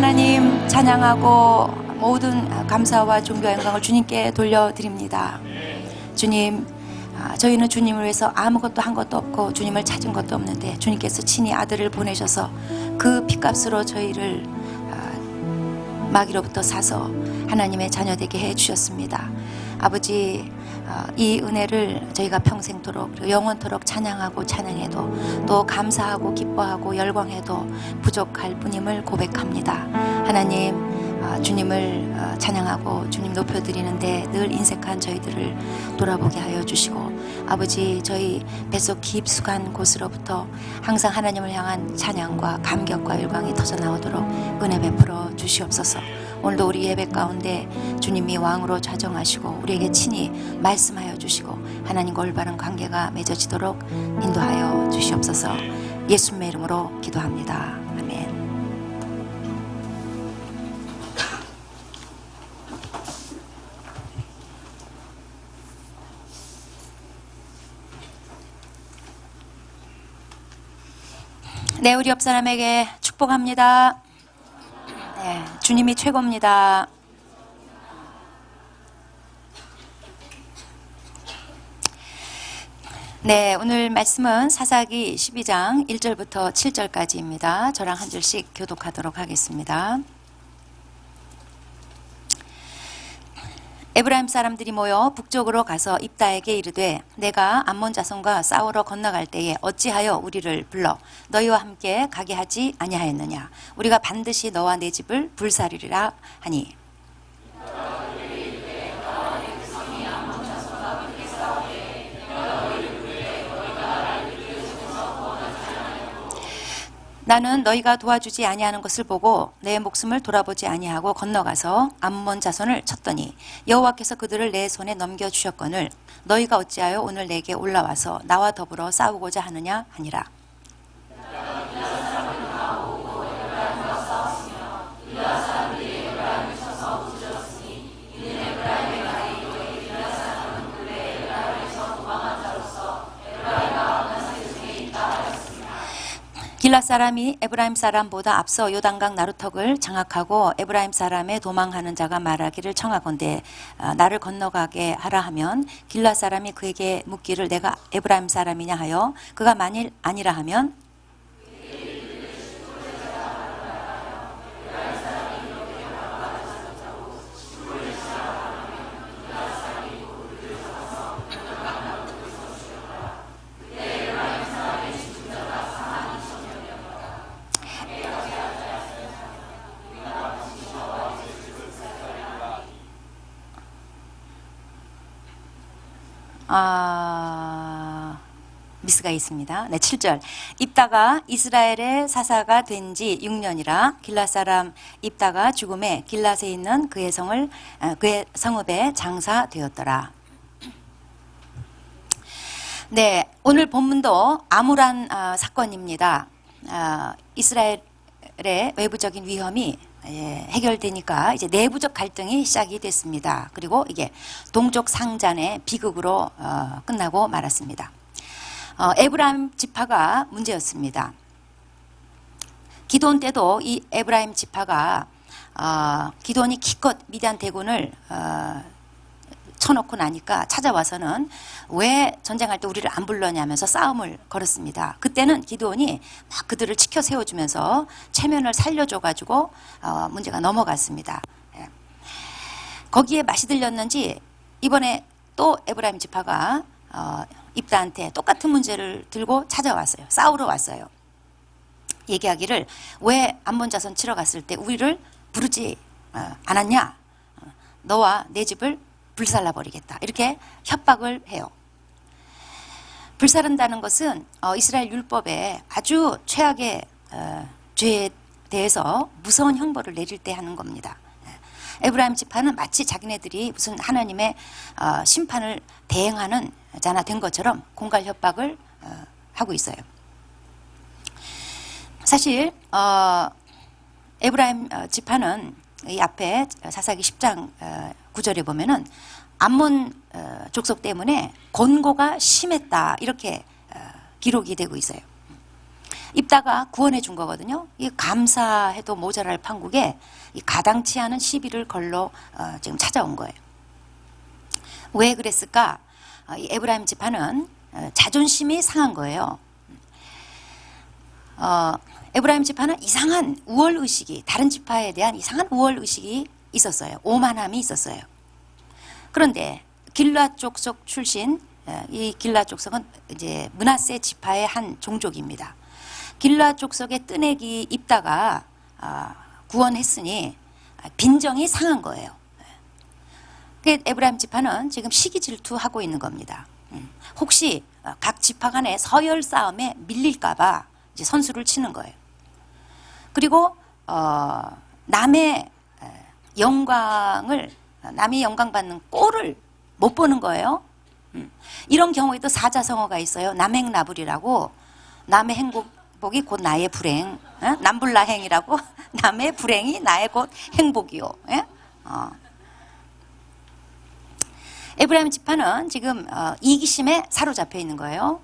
하나님 찬양하고 모든 감사와 존귀와 영광을 주님께 돌려드립니다. 주님, 저희는 주님을 위해서 아무것도 한 것도 없고 주님을 찾은 것도 없는데 주님께서 친히 아들을 보내셔서 그 핏값으로 저희를 마귀로부터 사서 하나님의 자녀되게 해주셨습니다. 아버지, 이 은혜를 저희가 평생토록 그리고 영원토록 찬양하고 찬양해도 또 감사하고 기뻐하고 열광해도 부족할 뿐임을 고백합니다. 하나님, 주님을 찬양하고 주님 높여드리는데 늘 인색한 저희들을 돌아보게 하여 주시고, 아버지, 저희 뱃속 깊숙한 곳으로부터 항상 하나님을 향한 찬양과 감격과 열광이 터져나오도록 은혜 베풀어 주시옵소서. 오늘도 우리 예배 가운데 주님이 왕으로 좌정하시고 우리에게 친히 말씀하여 주시고 하나님과 올바른 관계가 맺어지도록 인도하여 주시옵소서. 예수님의 이름으로 기도합니다. 아멘. 네, 우리 옆 사람에게 축복합니다. 네, 주님이 최고입니다. 네, 오늘 말씀은 사사기 12장 1절부터 7절까지입니다. 저랑 한 절씩 교독하도록 하겠습니다. 에브라임 사람들이 모여 북쪽으로 가서 입다에게 이르되, 내가 암몬 자손과 싸우러 건너갈 때에 어찌하여 우리를 불러 너희와 함께 가게 하지 아니하였느냐? 우리가 반드시 너와 내 집을 불사르리라 하니, 나는 너희가 도와주지 아니하는 것을 보고 내 목숨을 돌아보지 아니하고 건너가서 암몬 자손을 쳤더니 여호와께서 그들을 내 손에 넘겨주셨거늘 너희가 어찌하여 오늘 내게 올라와서 나와 더불어 싸우고자 하느냐 하니라. 길앗 사람이 에브라임 사람보다 앞서 요단강 나루턱을 장악하고 에브라임 사람의 도망하는 자가 말하기를 청하건대 나를 건너가게 하라 하면, 길앗 사람이 그에게 묻기를 내가 에브라임 사람이냐 하여 그가 만일 아니라 하면, 미스가 있습니다. 네, 7절. 입다가 이스라엘의 사사가 된 지 6년이라 길앗 사람 입다가 죽음에 길앗에 있는 그의 성읍에 장사되었더라. 네, 오늘 본문도 암울한 사건입니다. 이스라엘의 외부적인 위험이 해결되니까 이제 내부적 갈등이 시작이 됐습니다. 그리고 이게 동족 상잔의 비극으로 끝나고 말았습니다. 에브라임 지파가 문제였습니다. 기드온 때도 이 에브라임 지파가 기드온이 기껏 미디안 대군을 쳐놓고 나니까 찾아와서는 왜 전쟁할 때 우리를 안 불러냐면서 싸움을 걸었습니다. 그때는 기드온이 막 그들을 치켜 세워주면서 체면을 살려줘가지고 문제가 넘어갔습니다. 거기에 맛이 들렸는지 이번에 또 에브라임 지파가 입다한테 똑같은 문제를 들고 찾아왔어요. 싸우러 왔어요. 얘기하기를 왜 암몬 자손 치러 갔을 때 우리를 부르지 않았냐? 너와 내 집을 불살라버리겠다. 이렇게 협박을 해요. 불사른다는 것은 이스라엘 율법에 아주 최악의 죄에 대해서 무서운 형벌을 내릴 때 하는 겁니다. 에브라임 지파는 마치 자기네들이 무슨 하나님의 심판을 대행하는 자나 된 것처럼 공갈 협박을 하고 있어요. 사실 에브라임 지파는 이 앞에 사사기 10장 9절에 보면은 암몬 족속 때문에 권고가 심했다 이렇게 기록이 되고 있어요. 입다가 구원해 준 거거든요. 이 감사해도 모자랄 판국에 이 가당치 않은 시비를 걸러 지금 찾아온 거예요. 왜 그랬을까? 이 에브라임 지파는 자존심이 상한 거예요. 에브라임 지파는 이상한 우월의식이, 다른 지파에 대한 이상한 우월의식이 있었어요. 오만함이 있었어요. 그런데 길라 족속 출신, 이 길라 족속은 이제 므낫세 지파의 한 종족입니다. 길라 족속의 뜨내기 입다가 구원했으니 빈정이 상한 거예요. 에브라임 지파는 지금 시기 질투하고 있는 겁니다. 혹시 각 지파 간의 서열 싸움에 밀릴까봐 이제 선수를 치는 거예요. 그리고 남의 영광받는 꼴을 못 보는 거예요. 이런 경우에도 사자성어가 있어요. 남행나불이라고. 남의 행복이 곧 나의 불행. 남불나행이라고. 남의 불행이 나의 곧 행복이요. 에브라임 지파는 지금 이기심에 사로잡혀 있는 거예요.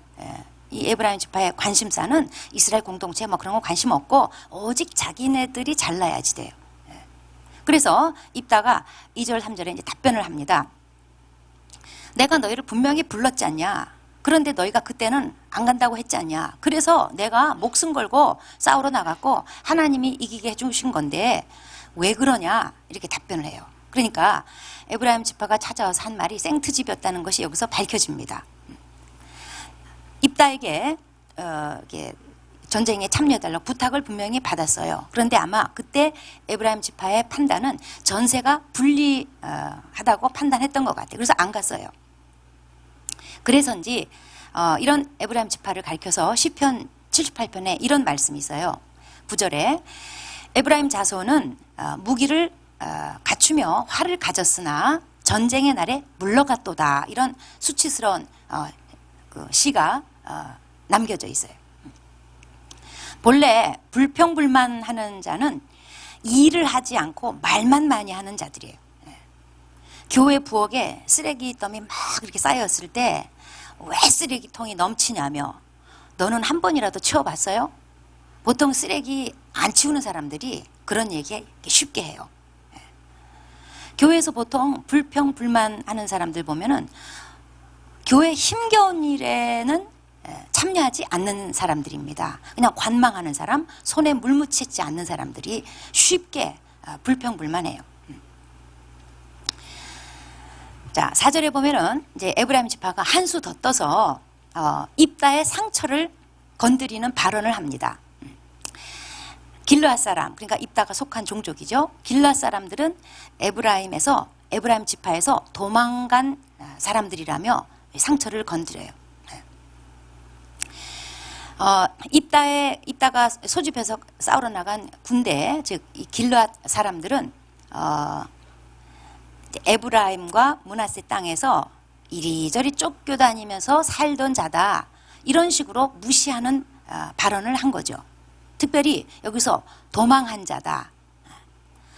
이 에브라임 지파의 관심사는 이스라엘 공동체 뭐 그런 거 관심 없고 오직 자기네들이 잘나야지 돼요. 그래서 입다가 2절 3절에 이제 답변을 합니다. 내가 너희를 분명히 불렀지 않냐? 그런데 너희가 그때는 안 간다고 했지 않냐? 그래서 내가 목숨 걸고 싸우러 나갔고 하나님이 이기게 해주신 건데 왜 그러냐? 이렇게 답변을 해요. 그러니까 에브라임 지파가 찾아와서 한 말이 생트집이었다는 것이 여기서 밝혀집니다. 입다에게 전쟁에 참여해달라고 부탁을 분명히 받았어요. 그런데 아마 그때 에브라임 지파의 판단은 전세가 불리하다고 판단했던 것 같아요. 그래서 안 갔어요. 그래서인지 이런 에브라임 지파를 가리켜서 시편 78편에 이런 말씀이 있어요. 9절에 에브라임 자손은 무기를 갖추며 활을 가졌으나 전쟁의 날에 물러갔도다. 이런 수치스러운 그 시가 남겨져 있어요. 본래 불평불만하는 자는 일을 하지 않고 말만 많이 하는 자들이에요. 교회 부엌에 쓰레기 더미 막 이렇게 쌓였을 때 왜 쓰레기통이 넘치냐며 너는 한 번이라도 치워봤어요? 보통 쓰레기 안 치우는 사람들이 그런 얘기 쉽게 해요. 교회에서 보통 불평불만하는 사람들 보면은 교회 힘겨운 일에는 참여하지 않는 사람들입니다. 그냥 관망하는 사람, 손에 물 묻히지 않는 사람들이 쉽게 불평불만해요. 자, 4절에 보면은 이제 에브라임 지파가 한 수 더 떠서 입다의 상처를 건드리는 발언을 합니다. 길르앗 사람, 그러니까 입다가 속한 종족이죠. 길르앗 사람들은 에브라임 지파에서 도망간 사람들이라며 상처를 건드려요. 입다가 소집해서 싸우러 나간 군대, 즉 이 길르앗 사람들은 에브라임과 므낫세 땅에서 이리저리 쫓겨다니면서 살던 자다. 이런 식으로 무시하는 발언을 한 거죠. 특별히 여기서 도망한 자다.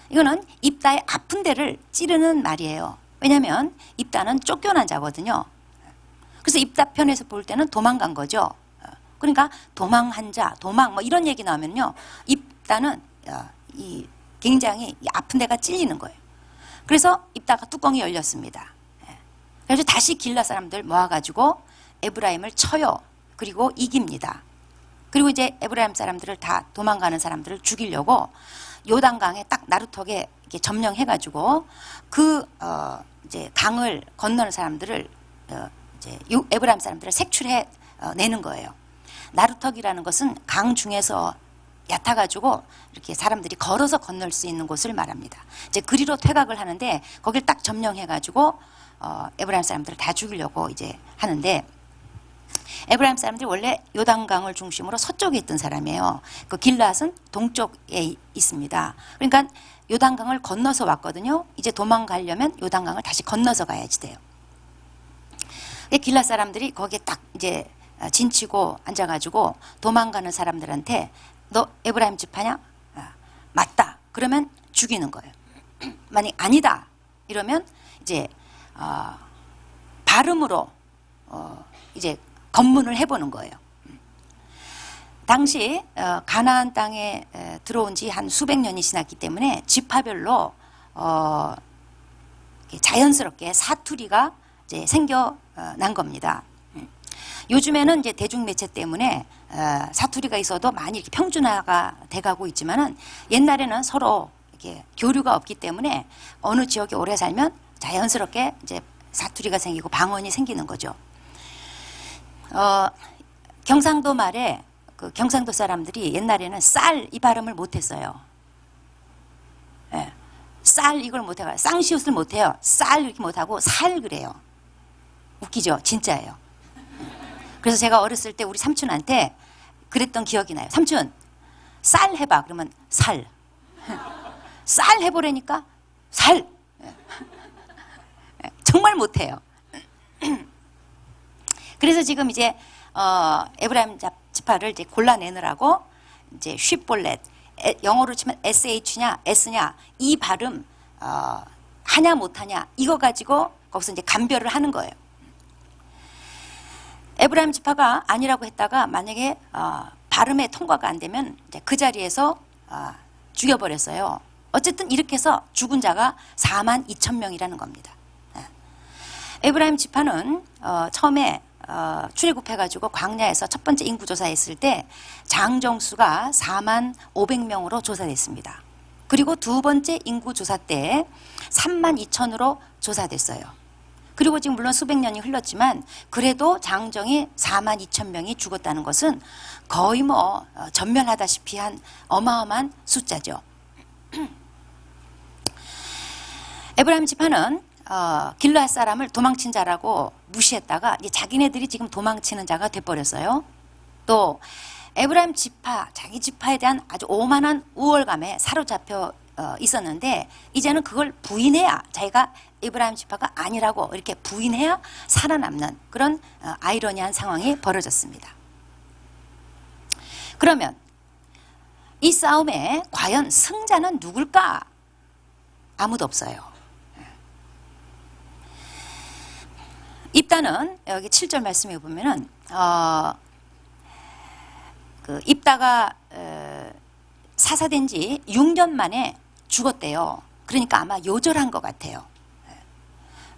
이거는 입다의 아픈 데를 찌르는 말이에요. 왜냐하면 입다는 쫓겨난 자거든요. 그래서 입다 편에서 볼 때는 도망간 거죠. 그러니까 도망한 자, 도망 뭐 이런 얘기 나오면요, 입다는 굉장히 아픈 데가 찔리는 거예요. 그래서 입다가 뚜껑이 열렸습니다. 그래서 다시 길라 사람들 모아가지고 에브라임을 쳐요. 그리고 이깁니다. 그리고 이제 에브라임 사람들을 다 도망가는 사람들을 죽이려고 요단강에 딱 나루턱에 이렇게 점령해가지고 이제 강을 건너는 사람들을 이제 에브라임 사람들을 색출해 내는 거예요. 나루턱이라는 것은 강 중에서 얕아가지고 이렇게 사람들이 걸어서 건널 수 있는 곳을 말합니다. 이제 그리로 퇴각을 하는데 거길 딱 점령해가지고 에브라임 사람들을 다 죽이려고 이제 하는데, 에브라임 사람들이 원래 요단강을 중심으로 서쪽에 있던 사람이에요. 그 길앗은 동쪽에 있습니다. 그러니까 요단강을 건너서 왔거든요. 이제 도망가려면 요단강을 다시 건너서 가야지 돼요. 길앗 사람들이 거기에 딱 이제 진치고 앉아가지고 도망가는 사람들한테 너 에브라임 지파냐? 맞다. 그러면 죽이는 거예요. 만약 아니다 이러면 이제 발음으로 이제 검문을 해보는 거예요. 당시 가나안 땅에 들어온 지 한 수백 년이 지났기 때문에 지파별로 자연스럽게 사투리가 이제 생겨난 겁니다. 요즘에는 이제 대중매체 때문에 사투리가 있어도 많이 이렇게 평준화가 돼가고 있지만은 옛날에는 서로 이렇게 교류가 없기 때문에 어느 지역에 오래 살면 자연스럽게 이제 사투리가 생기고 방언이 생기는 거죠. 경상도 말에 그 경상도 사람들이 옛날에는 쌀 이 발음을 못했어요. 예. 쌀 이걸 못해요. 쌍시옷을 못해요. 쌀 이렇게 못하고 살 그래요. 웃기죠? 진짜예요. 그래서 제가 어렸을 때 우리 삼촌한테 그랬던 기억이 나요. 삼촌, 쌀 해봐. 그러면 살. 쌀 해보라니까 살. 정말 못해요. 그래서 지금 이제 에브라임 지파를 이제 골라내느라고 이제 쉽볼렛, 영어로 치면 SH냐 S냐 이 발음 하냐 못하냐 이거 가지고 거기서 이제 감별을 하는 거예요. 에브라임 지파가 아니라고 했다가 만약에 발음에 통과가 안 되면 이제 그 자리에서 죽여버렸어요. 어쨌든 이렇게 해서 죽은 자가 42,000명이라는 겁니다. 에브라임 지파는 처음에 출애굽해가지고 광야에서 첫 번째 인구조사했을 때 장정수가 45,000명으로 조사됐습니다. 그리고 두 번째 인구조사 때 32,000으로 조사됐어요. 그리고 지금 물론 수백 년이 흘렀지만 그래도 장정이 42,000명이 죽었다는 것은 거의 뭐 전멸하다시피 한 어마어마한 숫자죠. 에브라임 지파는 길르앗 사람을 도망친 자라고 무시했다가 이제 자기네들이 지금 도망치는 자가 돼버렸어요. 또 에브라임 지파, 자기 지파에 대한 아주 오만한 우월감에 사로잡혀 있었는데 이제는 그걸 부인해야 자기가 에브라임 지파가 아니라고 이렇게 부인해야 살아남는 그런 아이러니한 상황이 벌어졌습니다. 그러면 이 싸움에 과연 승자는 누굴까? 아무도 없어요. 입다는 여기 7절 말씀에 보면은 그 입다가 사사된 지 6년 만에 죽었대요. 그러니까 아마 요절한 것 같아요.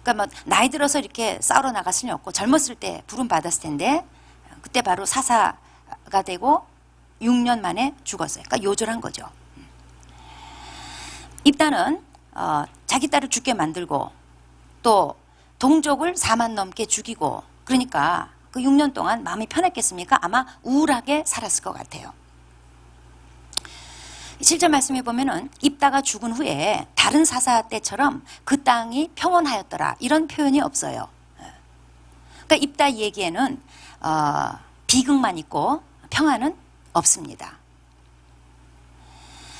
그러니까 뭐 나이 들어서 이렇게 싸우러 나갔을 리 없고 젊었을 때 부름 받았을 텐데 그때 바로 사사가 되고 6년 만에 죽었어요. 그러니까 요절한 거죠. 입다는 자기 딸을 죽게 만들고 또 동족을 4만 넘게 죽이고 그러니까 그 6년 동안 마음이 편했겠습니까? 아마 우울하게 살았을 것 같아요. 7절 말씀에 보면은 입다가 죽은 후에 다른 사사 때처럼 그 땅이 평온하였더라 이런 표현이 없어요. 그러니까 입다 얘기에는 비극만 있고 평안은 없습니다.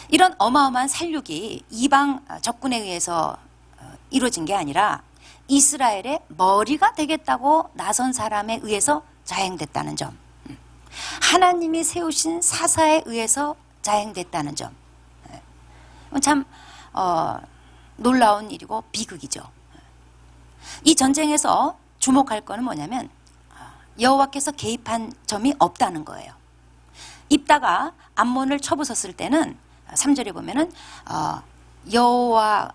이런 어마어마한 살육이 이방 적군에 의해서 이루어진 게 아니라 이스라엘의 머리가 되겠다고 나선 사람에 의해서 자행됐다는 점, 하나님이 세우신 사사에 의해서 자행됐다는 점, 참 놀라운 일이고 비극이죠. 이 전쟁에서 주목할 거는 뭐냐면 여호와께서 개입한 점이 없다는 거예요. 입다가 암몬을 쳐부쉈을 때는 3절에 보면은 여호와께서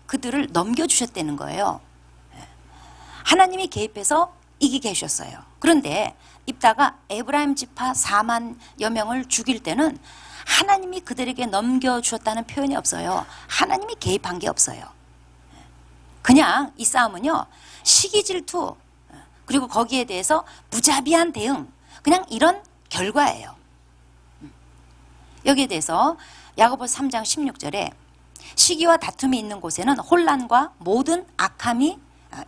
그들을 넘겨주셨다는 거예요. 하나님이 개입해서 이기게 해주셨어요. 그런데 입다가 에브라임 지파 4만여 명을 죽일 때는 하나님이 그들에게 넘겨주셨다는 표현이 없어요. 하나님이 개입한 게 없어요. 그냥 이 싸움은요, 시기 질투 그리고 거기에 대해서 무자비한 대응, 그냥 이런 결과예요. 여기에 대해서 야고보서 3장 16절에 시기와 다툼이 있는 곳에는 혼란과 모든 악함이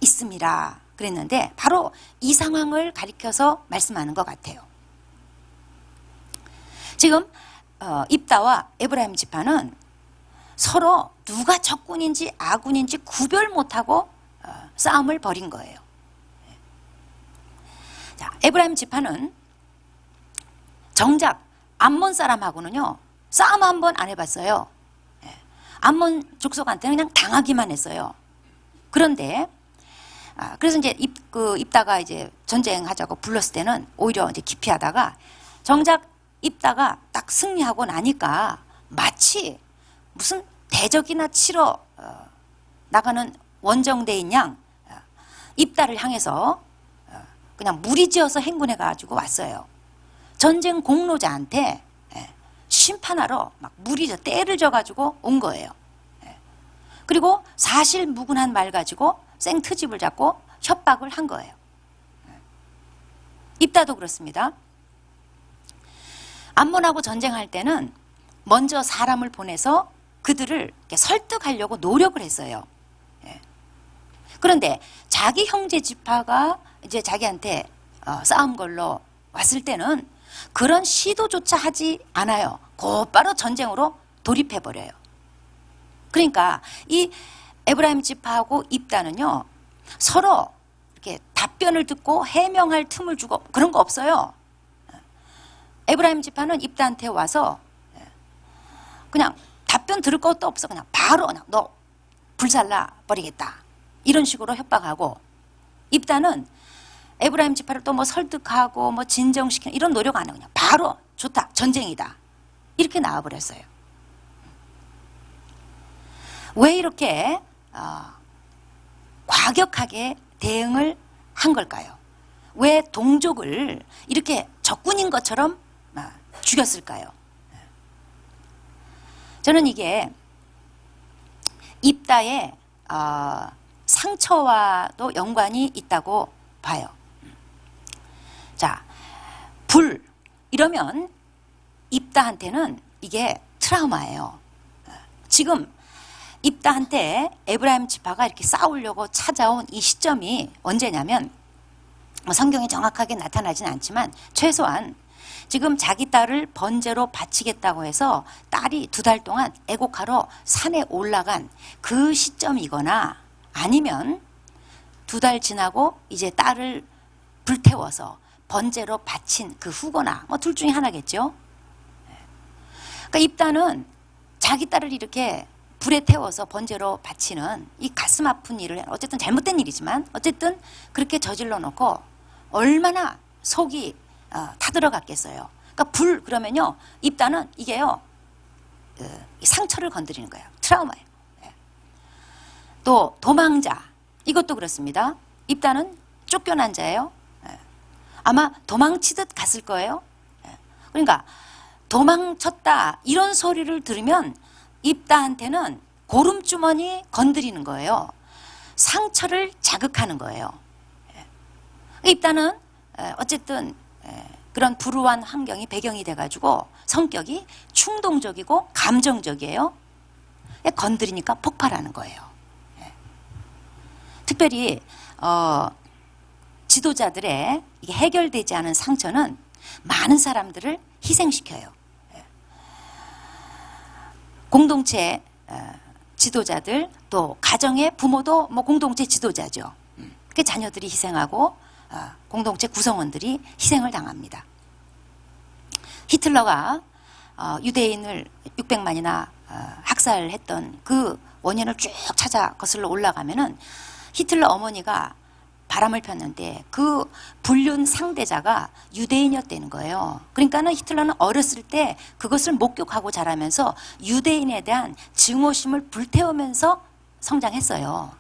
있습니다 그랬는데 바로 이 상황을 가리켜서 말씀하는 것 같아요. 지금 입다와 에브라임 지파는 서로 누가 적군인지 아군인지 구별 못하고 싸움을 벌인 거예요. 자, 에브라임 지파는 정작 암몬 사람하고는요 싸움 한 번 안 해봤어요. 암몬 족속한테는 그냥 당하기만 했어요. 그런데 그래서 이제 입다가 이제 전쟁하자고 불렀을 때는 오히려 이제 기피하다가 정작 입다가 딱 승리하고 나니까 마치 무슨 대적이나 치러 나가는 원정대인 양 입다를 향해서 그냥 무리지어서 행군해 가지고 왔어요. 전쟁 공로자한테 심판하러 막 무리져 떼를 져 가지고 온 거예요. 그리고 사실무근한 말 가지고 생트집을 잡고 협박을 한 거예요. 입다도 그렇습니다. 암몬하고 전쟁할 때는 먼저 사람을 보내서 그들을 이렇게 설득하려고 노력을 했어요. 그런데 자기 형제 지파가 이제 자기한테 싸움 걸러 왔을 때는 그런 시도조차 하지 않아요. 곧바로 전쟁으로 돌입해버려요. 그러니까 이 에브라임 지파하고 입다는요, 서로 이렇게 답변을 듣고 해명할 틈을 주고 그런 거 없어요. 에브라임 지파는 입다한테 와서 그냥 답변 들을 것도 없어. 그냥 바로 그냥 너 불살라 버리겠다. 이런 식으로 협박하고, 입다는 에브라임 지파를 또 뭐 설득하고 뭐 진정시키는 이런 노력 안 하고 그냥 바로 좋다, 전쟁이다, 이렇게 나와버렸어요. 왜 이렇게 과격하게 대응을 한 걸까요? 왜 동족을 이렇게 적군인 것처럼 죽였을까요? 저는 이게 입다의 상처와도 연관이 있다고 봐요. 자, 불 이러면 입다한테는 이게 트라우마예요. 지금 입다한테 에브라임 지파가 이렇게 싸우려고 찾아온 이 시점이 언제냐면, 성경에 정확하게 나타나진 않지만 최소한 지금 자기 딸을 번제로 바치겠다고 해서 딸이 2달 동안 애곡하러 산에 올라간 그 시점이거나, 아니면 2달 지나고 이제 딸을 불태워서 번제로 바친 그 후거나 뭐 둘 중에 하나겠죠. 그러니까 입다는 자기 딸을 이렇게 불에 태워서 번제로 바치는 이 가슴 아픈 일을, 어쨌든 잘못된 일이지만 어쨌든 그렇게 저질러 놓고 얼마나 속이 타들어갔겠어요. 그러니까 불 그러면요, 입다는 이게요, 상처를 건드리는 거예요. 트라우마예요. 또 도망자, 이것도 그렇습니다. 입다는 쫓겨난 자예요. 아마 도망치듯 갔을 거예요. 그러니까 도망쳤다 이런 소리를 들으면 입다한테는 고름주머니 건드리는 거예요. 상처를 자극하는 거예요. 입다는 어쨌든 그런 불우한 환경이 배경이 돼가지고 성격이 충동적이고 감정적이에요. 건드리니까 폭발하는 거예요. 특별히 지도자들의 이게 해결되지 않은 상처는 많은 사람들을 희생시켜요. 공동체 지도자들, 또 가정의 부모도 뭐 공동체 지도자죠. 그 자녀들이 희생하고 공동체 구성원들이 희생을 당합니다. 히틀러가 유대인을 600만이나 학살했던 그 원인을 쭉 찾아 거슬러 올라가면은 히틀러 어머니가 바람을 폈는데 그 불륜 상대자가 유대인이었다는 거예요. 그러니까는 히틀러는 어렸을 때 그것을 목격하고 자라면서 유대인에 대한 증오심을 불태우면서 성장했어요.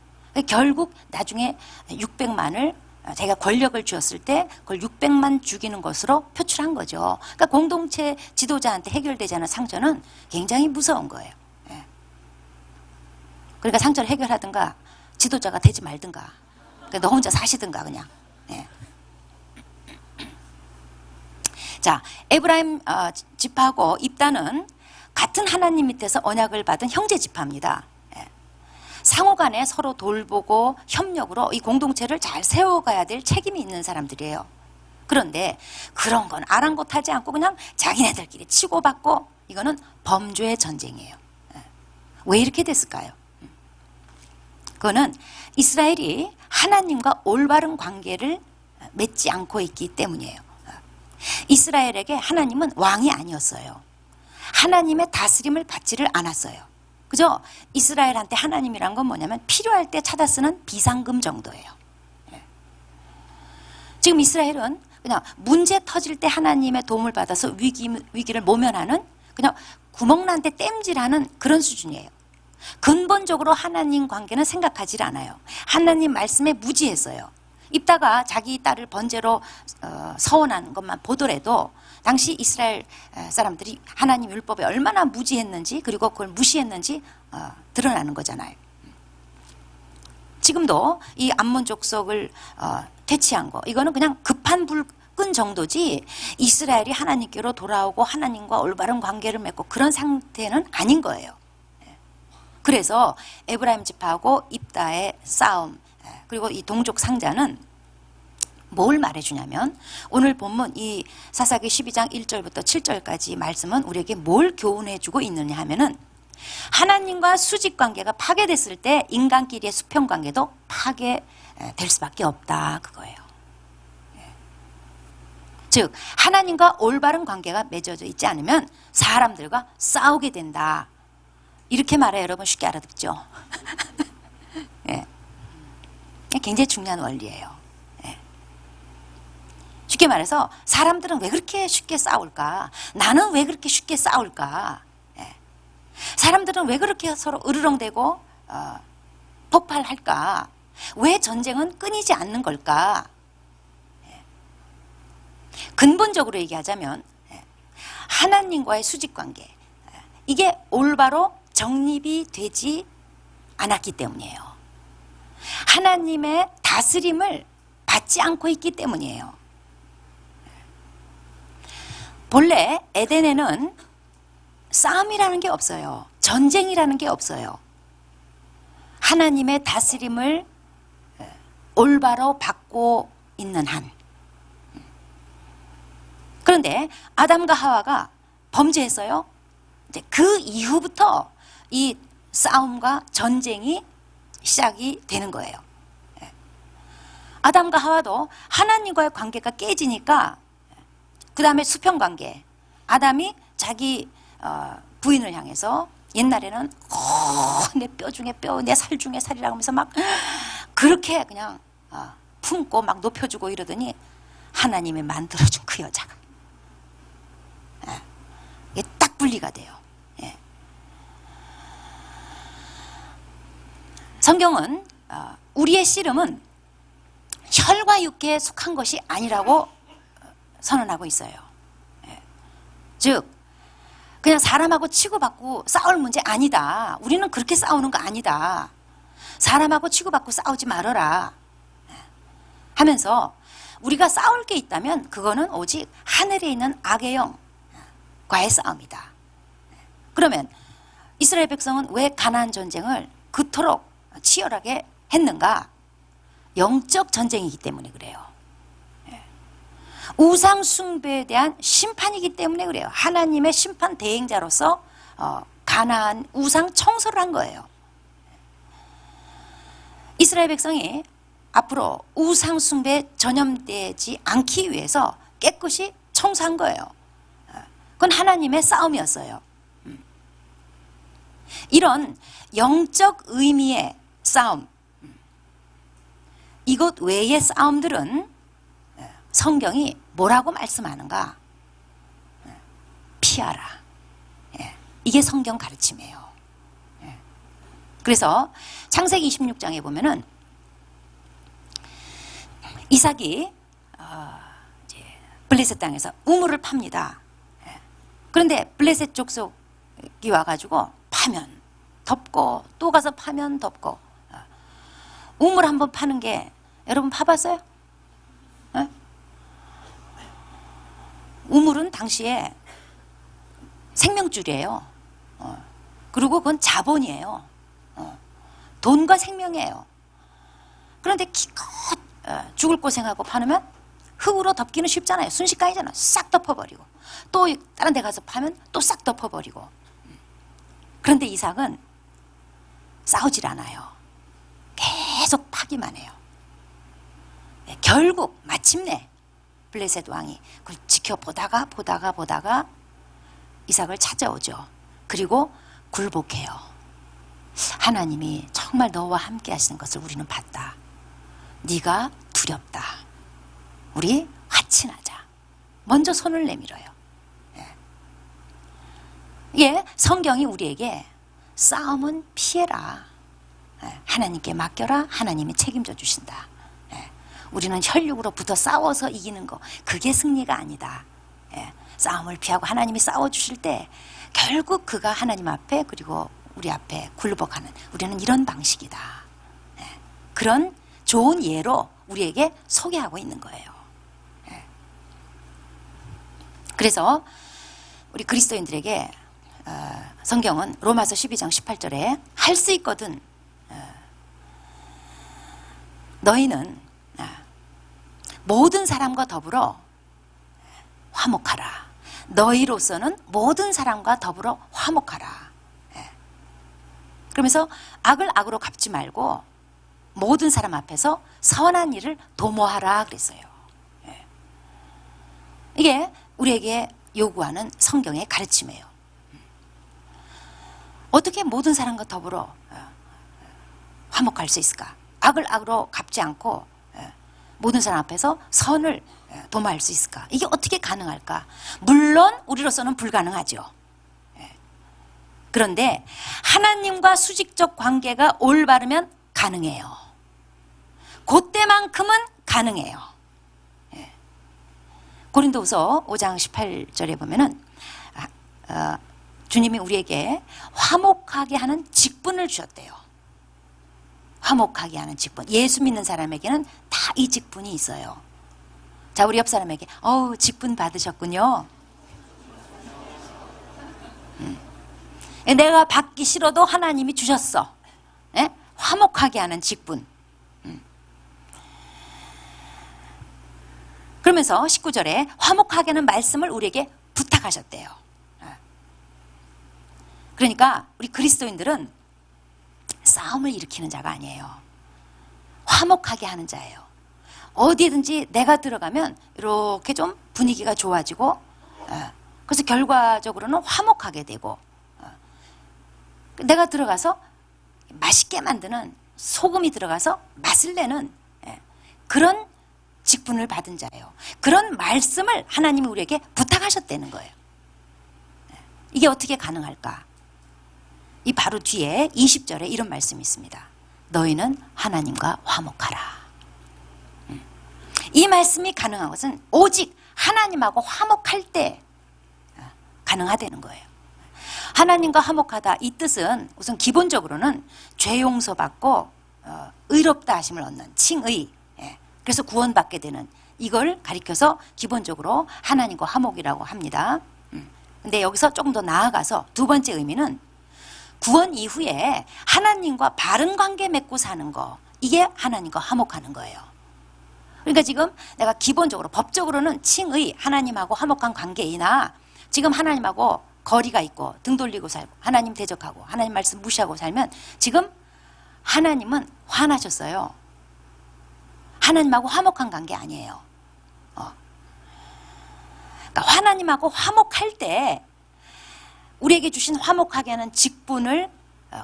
결국 나중에 600만을 자기가 권력을 쥐었을 때 그걸 600만 죽이는 것으로 표출한 거죠. 그러니까 공동체 지도자한테 해결되지 않은 상처는 굉장히 무서운 거예요. 그러니까 상처를 해결하든가 지도자가 되지 말든가, 너 혼자 사시든가 그냥. 자, 에브라임 지파하고 입다는 같은 하나님 밑에서 언약을 받은 형제 지파입니다. 상호간에 서로 돌보고 협력으로 이 공동체를 잘 세워가야 될 책임이 있는 사람들이에요. 그런데 그런 건 아랑곳하지 않고 그냥 자기네들끼리 치고받고, 이거는 범죄의 전쟁이에요. 왜 이렇게 됐을까요? 그거는 이스라엘이 하나님과 올바른 관계를 맺지 않고 있기 때문이에요. 이스라엘에게 하나님은 왕이 아니었어요. 하나님의 다스림을 받지를 않았어요. 그죠? 이스라엘한테 하나님이란 건 뭐냐면 필요할 때 찾아 쓰는 비상금 정도예요. 지금 이스라엘은 그냥 문제 터질 때 하나님의 도움을 받아서 위기를 모면하는, 그냥 구멍난 데 땜질하는 그런 수준이에요. 근본적으로 하나님 관계는 생각하지 않아요. 하나님 말씀에 무지했어요. 입다가 자기 딸을 번제로 서원하는 것만 보더라도 당시 이스라엘 사람들이 하나님 율법에 얼마나 무지했는지, 그리고 그걸 무시했는지 드러나는 거잖아요. 지금도 이 암몬 족속을 퇴치한 거, 이거는 그냥 급한 불 끈 정도지 이스라엘이 하나님께로 돌아오고 하나님과 올바른 관계를 맺고 그런 상태는 아닌 거예요. 그래서 에브라임 지파하고 입다의 싸움, 그리고 이 동족 상자는 뭘 말해주냐면, 오늘 본문 이 사사기 12장 1절부터 7절까지 말씀은 우리에게 뭘 교훈해주고 있느냐 하면은, 하나님과 수직관계가 파괴됐을 때 인간끼리의 수평관계도 파괴될 수밖에 없다, 그거예요. 즉 하나님과 올바른 관계가 맺어져 있지 않으면 사람들과 싸우게 된다, 이렇게 말해 여러분 쉽게 알아듣죠? 예. 굉장히 중요한 원리예요. 예. 쉽게 말해서 사람들은 왜 그렇게 쉽게 싸울까? 나는 왜 그렇게 쉽게 싸울까? 예. 사람들은 왜 그렇게 서로 으르렁대고 폭발할까? 왜 전쟁은 끊이지 않는 걸까? 근본적으로 얘기하자면 하나님과의 수직관계, 이게 올바로 정립이 되지 않았기 때문이에요. 하나님의 다스림을 받지 않고 있기 때문이에요. 본래 에덴에는 싸움이라는 게 없어요. 전쟁이라는 게 없어요. 하나님의 다스림을 올바로 받고 있는 한. 그런데 아담과 하와가 범죄했어요. 이제 그 이후부터 이 싸움과 전쟁이 시작이 되는 거예요. 아담과 하와도 하나님과의 관계가 깨지니까 그 다음에 수평관계, 아담이 자기 부인을 향해서 옛날에는 내 뼈 중에 뼈, 내 살 중에 살이라고 하면서 막 그렇게 그냥 품고 막 높여주고 이러더니 하나님이 만들어준 그 여자가 이게 딱 분리가 돼요. 예. 성경은 우리의 씨름은 혈과 육에 속한 것이 아니라고 선언하고 있어요. 예. 즉 그냥 사람하고 치고받고 싸울 문제 아니다. 우리는 그렇게 싸우는 거 아니다. 사람하고 치고받고 싸우지 말아라 하면서, 우리가 싸울 게 있다면 그거는 오직 하늘에 있는 악의 영과의 싸움이다. 그러면 이스라엘 백성은 왜 가나안 전쟁을 그토록 치열하게 했는가? 영적 전쟁이기 때문에 그래요. 우상 숭배에 대한 심판이기 때문에 그래요. 하나님의 심판 대행자로서 가나안 우상 청소를 한 거예요. 이스라엘 백성이 앞으로 우상 숭배에 전염되지 않기 위해서 깨끗이 청소한 거예요. 그건 하나님의 싸움이었어요. 이런 영적 의미의 싸움, 이것 외의 싸움들은 성경이 뭐라고 말씀하는가? 피하라. 이게 성경 가르침이에요. 그래서 창세기 26장에 보면은 이삭이 블레셋 땅에서 우물을 팝니다. 그런데 블레셋 족속이 와가지고 파면 덮고 또 가서 파면 덮고, 우물 한번 파는 게 여러분 파봤어요? 우물은 당시에 생명줄이에요. 그리고 그건 자본이에요. 돈과 생명이에요. 그런데 기껏 죽을 고생하고 파놓으면 흙으로 덮기는 쉽잖아요. 순식간이잖아. 싹 덮어버리고, 또 다른 데 가서 파면 또 싹 덮어버리고. 그런데 이삭은 싸우질 않아요. 계속 파기만 해요. 결국 마침내 블레셋 왕이 그걸 지켜보다가 보다가 이삭을 찾아오죠. 그리고 굴복해요. 하나님이 정말 너와 함께 하시는 것을 우리는 봤다. 네가 두렵다. 우리 화친하자. 먼저 손을 내밀어요. 예, 성경이 우리에게 싸움은 피해라. 하나님께 맡겨라. 하나님이 책임져 주신다. 우리는 혈육으로 붙어 싸워서 이기는 거, 그게 승리가 아니다. 싸움을 피하고 하나님이 싸워주실 때 결국 그가 하나님 앞에 그리고 우리 앞에 굴복하는, 우리는 이런 방식이다. 그런 좋은 예로 우리에게 소개하고 있는 거예요. 그래서 우리 그리스도인들에게 성경은 로마서 12장 18절에 할 수 있거든 너희는 모든 사람과 더불어 화목하라. 너희로서는 모든 사람과 더불어 화목하라. 그러면서 악을 악으로 갚지 말고 모든 사람 앞에서 선한 일을 도모하라 그랬어요. 이게 우리에게 요구하는 성경의 가르침이에요. 어떻게 모든 사람과 더불어 화목할 수 있을까? 악을 악으로 갚지 않고 모든 사람 앞에서 선을 도모할 수 있을까? 이게 어떻게 가능할까? 물론 우리로서는 불가능하죠. 그런데 하나님과 수직적 관계가 올바르면 가능해요. 그때만큼은 가능해요. 고린도후서 5장 18절에 보면은 주님이 우리에게 화목하게 하는 직분을 주셨대요. 화목하게 하는 직분. 예수 믿는 사람에게는 다 이 직분이 있어요. 자, 우리 옆 사람에게 직분 받으셨군요. 내가 받기 싫어도 하나님이 주셨어. 화목하게 하는 직분. 그러면서 19절에 화목하게 하는 말씀을 우리에게 부탁하셨대요. 그러니까 우리 그리스도인들은 싸움을 일으키는 자가 아니에요. 화목하게 하는 자예요. 어디든지 내가 들어가면 이렇게 좀 분위기가 좋아지고, 그래서 결과적으로는 화목하게 되고, 내가 들어가서 맛있게 만드는, 소금이 들어가서 맛을 내는 그런 직분을 받은 자예요. 그런 말씀을 하나님이 우리에게 부탁하셨다는 거예요. 이게 어떻게 가능할까? 이 바로 뒤에 20절에 이런 말씀이 있습니다. 너희는 하나님과 화목하라. 이 말씀이 가능한 것은 오직 하나님하고 화목할 때 가능하다는 거예요. 하나님과 화목하다, 이 뜻은 우선 기본적으로는 죄 용서받고 의롭다 하심을 얻는 칭의, 그래서 구원받게 되는, 이걸 가리켜서 기본적으로 하나님과 화목이라고 합니다. 근데 여기서 조금 더 나아가서 두 번째 의미는 구원 이후에 하나님과 바른 관계 맺고 사는 거, 이게 하나님과 화목하는 거예요. 그러니까 지금 내가 기본적으로 법적으로는 칭의, 하나님하고 화목한 관계이나 지금 하나님하고 거리가 있고 등 돌리고 살고 하나님 대적하고 하나님 말씀 무시하고 살면 지금 하나님은 화나셨어요. 하나님하고 화목한 관계 아니에요. 그러니까 하나님하고 화목할 때 우리에게 주신 화목하게 하는 직분을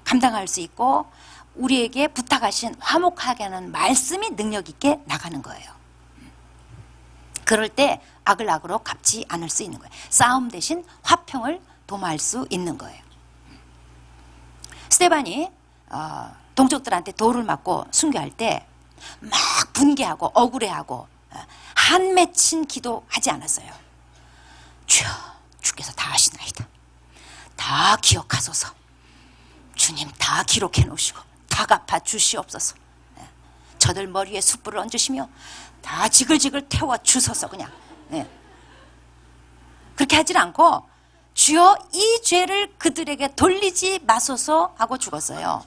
감당할 수 있고 우리에게 부탁하신 화목하게 하는 말씀이 능력 있게 나가는 거예요. 그럴 때 악을 악으로 갚지 않을 수 있는 거예요. 싸움 대신 화평을 도모할 수 있는 거예요. 스데반이 동족들한테 돌을 맞고 순교할 때 막 분개하고 억울해하고 한 맺힌 기도하지 않았어요. 주여, 주께서 다 아시나이다. 다 기억하소서. 주님 다 기록해 놓으시고 다 갚아 주시옵소서. 저들 머리에 숯불을 얹으시며 다 지글지글 태워 주소서. 그냥 그렇게 하질 않고 주여 이 죄를 그들에게 돌리지 마소서 하고 죽었어요.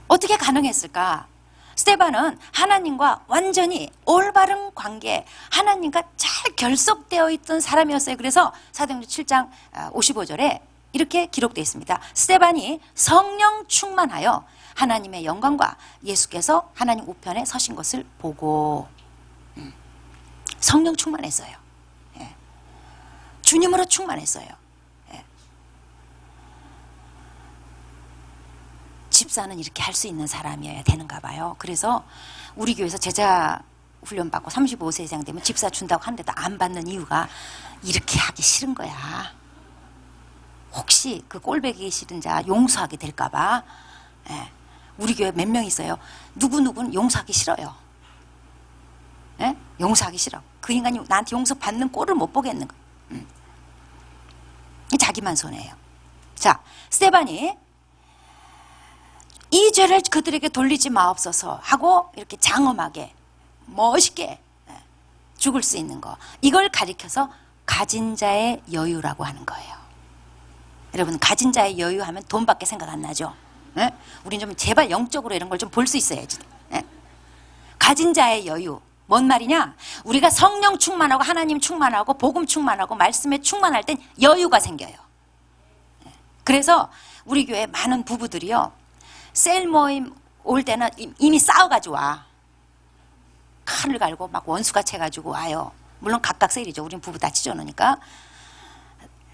어떻게 가능했을까? 스데반은 하나님과 완전히 올바른 관계, 하나님과 잘 결속되어 있던 사람이었어요. 그래서 사도행전 7장 55절에 이렇게 기록되어 있습니다. 스데반이 성령 충만하여 하나님의 영광과 예수께서 하나님 우편에 서신 것을 보고 성령 충만했어요. 주님으로 충만했어요. 집사는 이렇게 할 수 있는 사람이어야 되는가 봐요. 그래서 우리 교회에서 제자 훈련받고 35세 이상 되면 집사 준다고 하는데도 안 받는 이유가 이렇게 하기 싫은 거야. 혹시 그 꼴배기 싫은 자 용서하게 될까 봐. 예. 우리 교회 몇 명 있어요. 누구누구는 용서하기 싫어요. 예? 용서하기 싫어. 그 인간이 나한테 용서받는 꼴을 못 보겠는 거예요. 자기만 손해예요. 자, 스데반이 이 죄를 그들에게 돌리지 마옵소서 하고 이렇게 장엄하게 멋있게 죽을 수 있는 거, 이걸 가리켜서 가진 자의 여유라고 하는 거예요. 여러분, 가진 자의 여유 하면 돈밖에 생각 안 나죠. 예? 우린 좀 제발 영적으로 이런 걸 좀 볼 수 있어야지. 예? 가진 자의 여유, 뭔 말이냐? 우리가 성령 충만하고 하나님 충만하고 복음 충만하고 말씀에 충만할 땐 여유가 생겨요. 그래서 우리 교회 많은 부부들이요, 셀 모임 올 때는 이미 싸워가지고 와. 칼을 갈고 막 원수가 채가지고 와요. 물론 각각 셀이죠. 우린 부부 다 찢어놓으니까.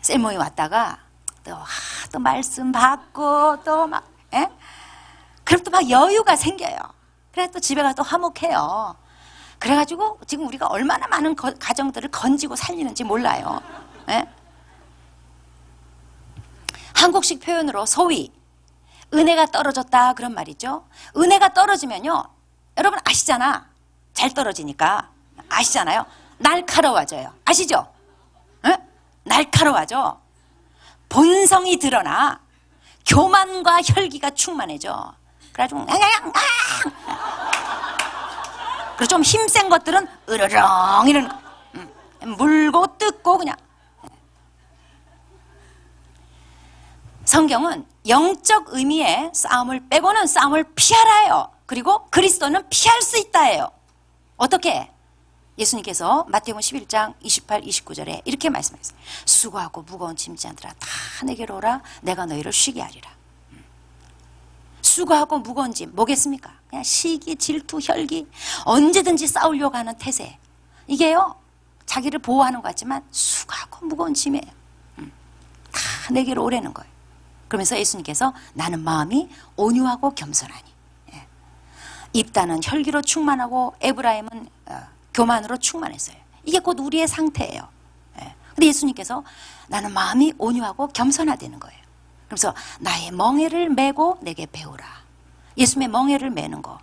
셀 모임 왔다가 또 말씀 받고 또 막, 예? 그럼 또 막 여유가 생겨요. 그래 또 집에 가서 또 화목해요. 그래가지고 지금 우리가 얼마나 많은 가정들을 건지고 살리는지 몰라요. 예? 한국식 표현으로 소위 은혜가 떨어졌다 그런 말이죠. 은혜가 떨어지면요, 여러분 아시잖아. 잘 떨어지니까 아시잖아요. 날카로워져요. 아시죠? 에? 날카로워져. 본성이 드러나 교만과 혈기가 충만해져. 그래가지고 그리고 좀 힘센 것들은 으르렁 이러는 거. 물고 뜯고 그냥. 성경은 영적 의미의 싸움을 빼고는 싸움을 피하라요. 그리고 그리스도는 피할 수 있다예요. 어떻게? 예수님께서 마태복음 11장 28, 29절에 이렇게 말씀하셨어요. 수고하고 무거운 짐자들아 다 내게로 오라. 내가 너희를 쉬게 하리라. 수고하고 무거운 짐 뭐겠습니까? 그냥 시기, 질투, 혈기, 언제든지 싸우려고 하는 태세. 이게요, 자기를 보호하는 것 같지만 수고하고 무거운 짐이에요. 다 내게로 오라는 거예요. 그러면서 예수님께서 나는 마음이 온유하고 겸손하니. 예. 입다는 혈기로 충만하고 에브라임은 교만으로 충만했어요. 이게 곧 우리의 상태예요. 예. 근데 예수님께서 나는 마음이 온유하고 겸손하다는 거예요. 그래서 나의 멍에를 메고 내게 배우라. 예수님의 멍에를 메는 거,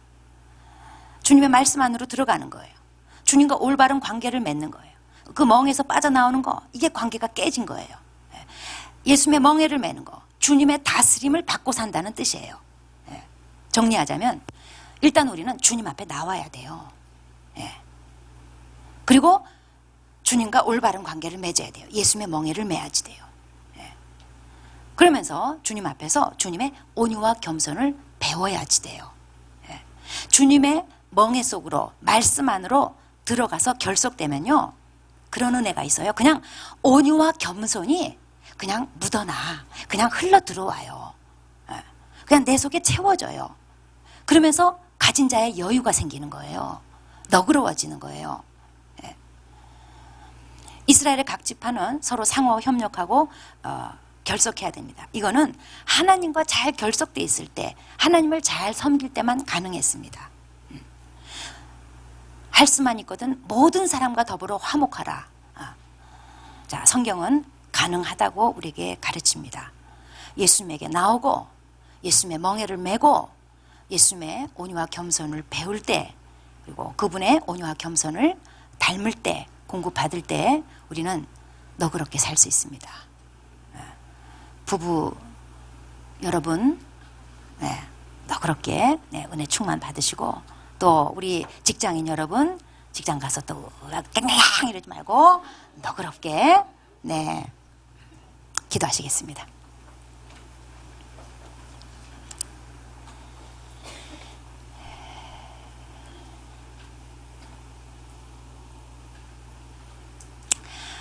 주님의 말씀 안으로 들어가는 거예요. 주님과 올바른 관계를 맺는 거예요. 그 멍에서 빠져나오는 거, 이게 관계가 깨진 거예요. 예. 예수님의 멍에를 메는 거, 주님의 다스림을 받고 산다는 뜻이에요. 예. 정리하자면 일단 우리는 주님 앞에 나와야 돼요. 예. 그리고 주님과 올바른 관계를 맺어야 돼요. 예수님의 멍에를 메야지 돼요. 예. 그러면서 주님 앞에서 주님의 온유와 겸손을 배워야지 돼요. 예. 주님의 멍에 속으로 말씀 안으로 들어가서 결속되면요, 그런 은혜가 있어요. 그냥 온유와 겸손이 그냥 묻어나, 그냥 흘러 들어와요. 예. 그냥 내 속에 채워져요. 그러면서 가진 자의 여유가 생기는 거예요. 너그러워지는 거예요. 예. 이스라엘의 각 지파는 서로 상호 협력하고 결속해야 됩니다. 이거는 하나님과 잘 결속되어 있을 때, 하나님을 잘 섬길 때만 가능했습니다. 할 수만 있거든 모든 사람과 더불어 화목하라. 자, 성경은 가능하다고 우리에게 가르칩니다. 예수님에게 나오고 예수님의 멍에를 메고 예수님의 온유와 겸손을 배울 때, 그리고 그분의 온유와 겸손을 닮을 때, 공급받을 때 우리는 너그럽게 살 수 있습니다. 부부 여러분, 너그럽게 은혜 충만 받으시고, 또 우리 직장인 여러분, 직장 가서 또 깽깽 이러지 말고 너그럽게 기도하시겠습니다.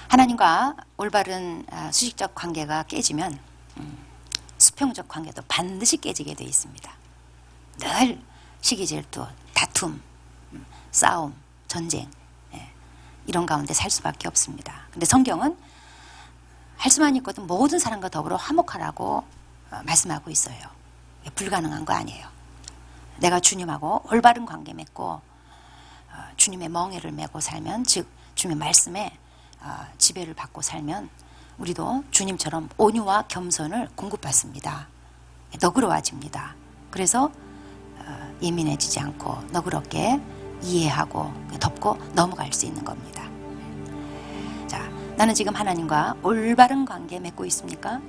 하나님과 올바른 수직적 관계가 깨지면 수평적 관계도 반드시 깨지게 되어 있습니다. 늘 시기 질투, 다툼, 싸움, 전쟁, 이런 가운데 살 수밖에 없습니다. 근데 성경은 할 수만 있거든 모든 사람과 더불어 화목하라고 말씀하고 있어요. 불가능한 거 아니에요. 내가 주님하고 올바른 관계 맺고 주님의 멍에를 메고 살면, 즉 주님의 말씀에 지배를 받고 살면 우리도 주님처럼 온유와 겸손을 공급받습니다. 너그러워집니다. 그래서 예민해지지 않고 너그럽게 이해하고 덮고 넘어갈 수 있는 겁니다. 자, 나는 지금 하나님과 올바른 관계 맺고 있습니까?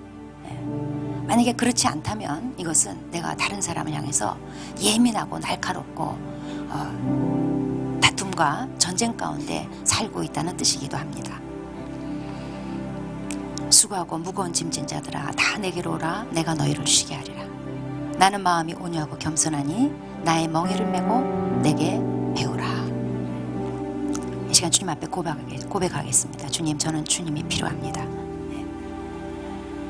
만약에 그렇지 않다면 이것은 내가 다른 사람을 향해서 예민하고 날카롭고 다툼과 전쟁 가운데 살고 있다는 뜻이기도 합니다. 수고하고 무거운 짐진 자들아 다 내게로 오라. 내가 너희를 쉬게 하리라. 나는 마음이 온유하고 겸손하니 나의 멍에를 메고 내게 배우라. 이 시간 주님 앞에 고백하겠습니다. 주님, 저는 주님이 필요합니다.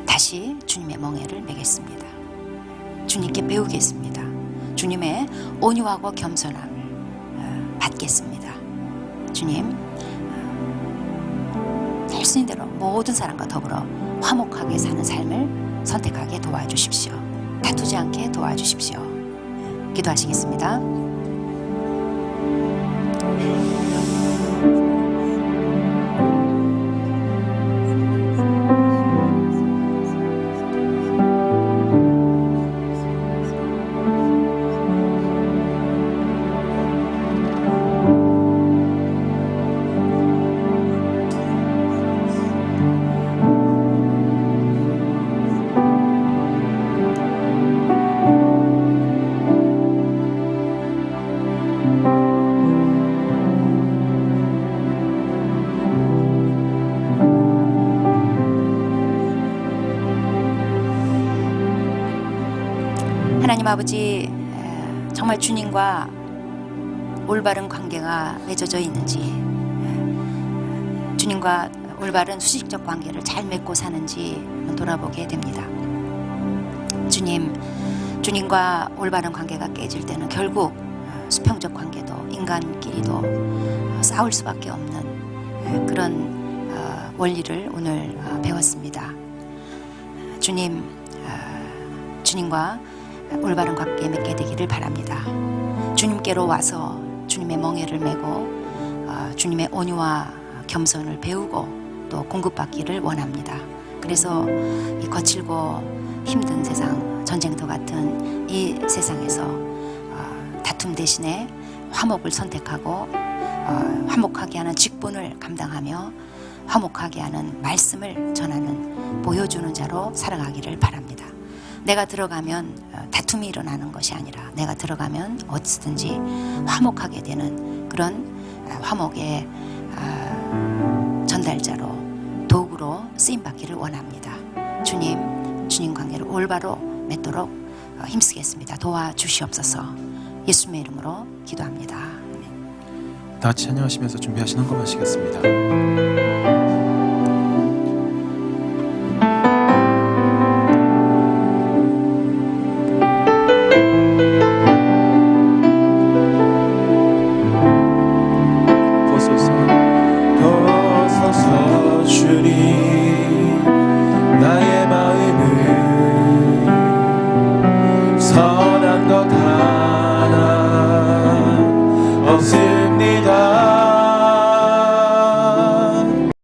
다시 주님의 멍에를 메겠습니다. 주님께 배우겠습니다. 주님의 온유하고 겸손함을 받겠습니다. 주님, 될 수 있는 대로 모든 사람과 더불어 화목하게 사는 삶을 선택하게 도와주십시오. 다투지 않게 도와주십시오. 기도하시겠습니다. 하나님 아버지, 정말 주님과 올바른 관계가 맺어져 있는지, 주님과 올바른 수직적 관계를 잘 맺고 사는지 돌아보게 됩니다. 주님과 올바른 관계가 깨질 때는 결국 수평적 관계도 인간끼리도 싸울 수밖에 없는 그런 원리를 오늘 배웠습니다. 주님과 올바른 관계 맺게 되기를 바랍니다. 주님께로 와서 주님의 멍에를 메고 주님의 온유와 겸손을 배우고 또 공급받기를 원합니다. 그래서 이 거칠고 힘든 세상, 전쟁터 같은 이 세상에서 다툼 대신에 화목을 선택하고 화목하게 하는 직분을 감당하며 화목하게 하는 말씀을 전하는, 보여주는 자로 살아가기를 바랍니다. 내가 들어가면 다툼이 일어나는 것이 아니라 내가 들어가면 어디든지 화목하게 되는 그런 화목의 전달자로, 도구로 쓰임받기를 원합니다. 주님 관계를 올바로 맺도록 힘쓰겠습니다. 도와주시옵소서. 예수님의 이름으로 기도합니다. 다 같이 찬양하시면서 준비하신 한 곡 하시겠습니다.